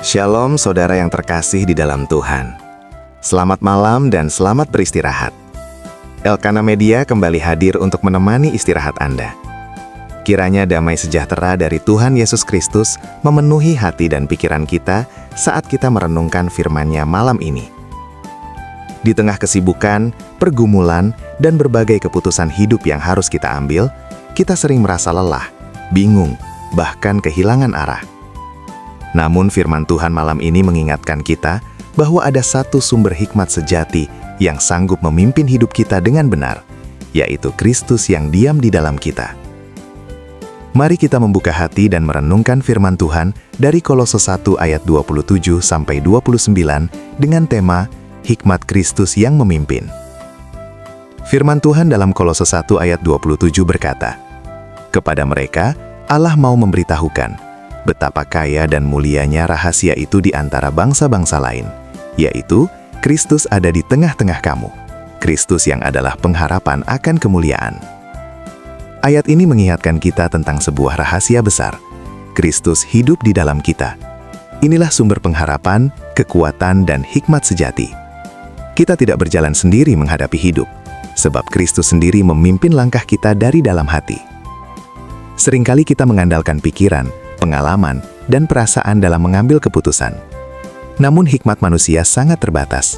Shalom saudara yang terkasih di dalam Tuhan. Selamat malam dan selamat beristirahat. Elkana Media kembali hadir untuk menemani istirahat Anda. Kiranya damai sejahtera dari Tuhan Yesus Kristus memenuhi hati dan pikiran kita saat kita merenungkan firman-Nya malam ini. Di tengah kesibukan, pergumulan, dan berbagai keputusan hidup yang harus kita ambil, kita sering merasa lelah, bingung, bahkan kehilangan arah. Namun firman Tuhan malam ini mengingatkan kita bahwa ada satu sumber hikmat sejati yang sanggup memimpin hidup kita dengan benar, yaitu Kristus yang diam di dalam kita. Mari kita membuka hati dan merenungkan firman Tuhan dari Kolose 1 ayat 27-29 dengan tema Hikmat Kristus yang Memimpin. Firman Tuhan dalam Kolose 1 ayat 27 berkata, "Kepada mereka, Allah mau memberitahukan betapa kaya dan mulianya rahasia itu di antara bangsa-bangsa lain, yaitu Kristus ada di tengah-tengah kamu, Kristus yang adalah pengharapan akan kemuliaan." Ayat ini mengingatkan kita tentang sebuah rahasia besar. Kristus hidup di dalam kita. Inilah sumber pengharapan, kekuatan, dan hikmat sejati. Kita tidak berjalan sendiri menghadapi hidup, sebab Kristus sendiri memimpin langkah kita dari dalam hati. Seringkali kita mengandalkan pikiran, pengalaman, dan perasaan dalam mengambil keputusan. Namun hikmat manusia sangat terbatas.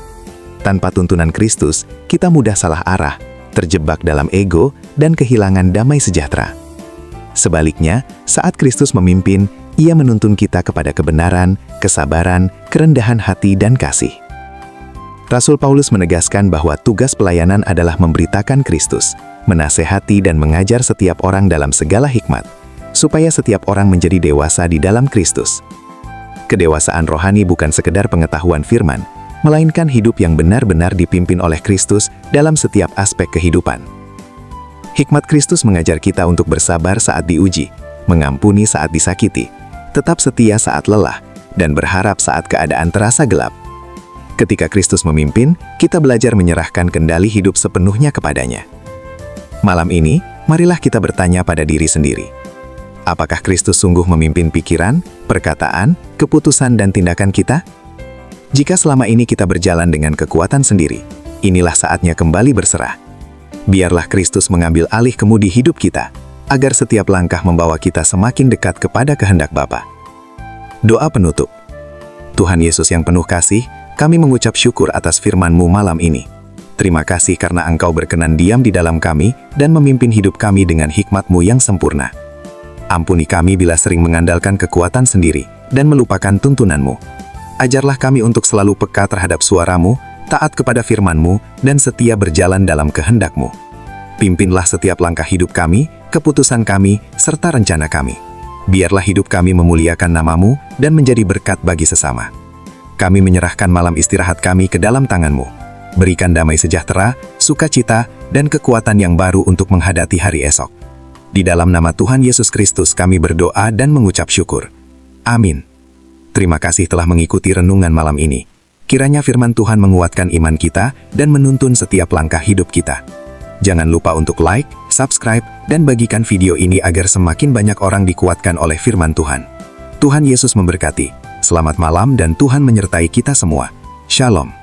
Tanpa tuntunan Kristus, kita mudah salah arah, terjebak dalam ego, dan kehilangan damai sejahtera. Sebaliknya, saat Kristus memimpin, Ia menuntun kita kepada kebenaran, kesabaran, kerendahan hati, dan kasih. Rasul Paulus menegaskan bahwa tugas pelayanan adalah memberitakan Kristus, menasehati dan mengajar setiap orang dalam segala hikmat, supaya setiap orang menjadi dewasa di dalam Kristus. Kedewasaan rohani bukan sekedar pengetahuan firman, melainkan hidup yang benar-benar dipimpin oleh Kristus dalam setiap aspek kehidupan. Hikmat Kristus mengajar kita untuk bersabar saat diuji, mengampuni saat disakiti, tetap setia saat lelah, dan berharap saat keadaan terasa gelap. Ketika Kristus memimpin, kita belajar menyerahkan kendali hidup sepenuhnya kepadanya. Malam ini, marilah kita bertanya pada diri sendiri. Apakah Kristus sungguh memimpin pikiran, perkataan, keputusan, dan tindakan kita? Jika selama ini kita berjalan dengan kekuatan sendiri, inilah saatnya kembali berserah. Biarlah Kristus mengambil alih kemudi hidup kita, agar setiap langkah membawa kita semakin dekat kepada kehendak Bapa. Doa penutup. Tuhan Yesus yang penuh kasih, kami mengucap syukur atas firman-Mu malam ini. Terima kasih karena Engkau berkenan diam di dalam kami dan memimpin hidup kami dengan hikmat-Mu yang sempurna. Ampuni kami bila sering mengandalkan kekuatan sendiri dan melupakan tuntunan-Mu. Ajarlah kami untuk selalu peka terhadap suara-Mu, taat kepada firman-Mu, dan setia berjalan dalam kehendak-Mu. Pimpinlah setiap langkah hidup kami, keputusan kami, serta rencana kami. Biarlah hidup kami memuliakan nama-Mu dan menjadi berkat bagi sesama. Kami menyerahkan malam istirahat kami ke dalam tangan-Mu. Berikan damai sejahtera, sukacita, dan kekuatan yang baru untuk menghadapi hari esok. Di dalam nama Tuhan Yesus Kristus kami berdoa dan mengucap syukur. Amin. Terima kasih telah mengikuti renungan malam ini. Kiranya firman Tuhan menguatkan iman kita dan menuntun setiap langkah hidup kita. Jangan lupa untuk like, subscribe, dan bagikan video ini agar semakin banyak orang dikuatkan oleh firman Tuhan. Tuhan Yesus memberkati. Selamat malam dan Tuhan menyertai kita semua. Shalom.